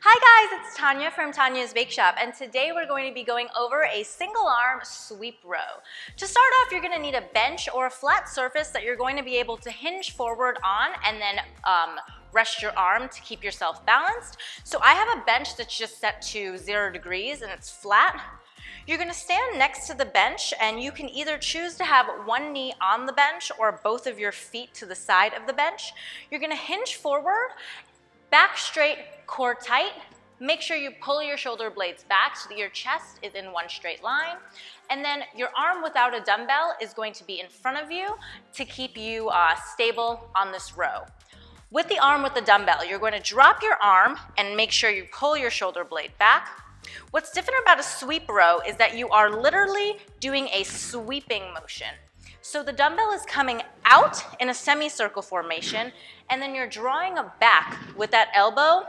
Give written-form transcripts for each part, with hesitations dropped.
Hi guys, it's Tonya from Tonya's Bakeshop, and today we're going to be going over a single arm sweep row. To start off, you're going to need a bench or a flat surface that you're going to be able to hinge forward on and then rest your arm to keep yourself balanced. So I have a bench that's just set to 0 degrees and it's flat. You're going to stand next to the bench, and you can either choose to have one knee on the bench or both of your feet to the side of the bench. You're going to hinge forward, back straight, core tight. Make sure you pull your shoulder blades back so that your chest is in one straight line. And then your arm without a dumbbell is going to be in front of you to keep you stable on this row. With the arm with the dumbbell, you're going to drop your arm and make sure you pull your shoulder blade back. What's different about a sweep row is that you are literally doing a sweeping motion. So the dumbbell is coming out in a semicircle formation, and then you're drawing a back with that elbow,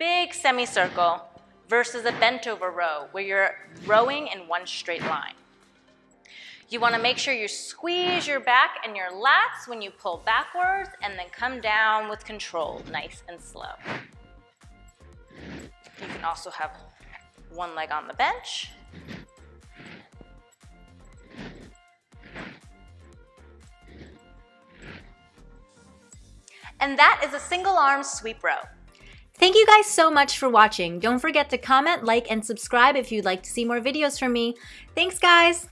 big semicircle, versus a bent over row where you're rowing in one straight line. You want to make sure you squeeze your back and your lats when you pull backwards, and then come down with control, nice and slow. You can also have one leg on the bench. And that is a single arm sweep row. Thank you guys so much for watching. Don't forget to comment, like, and subscribe if you'd like to see more videos from me. Thanks guys!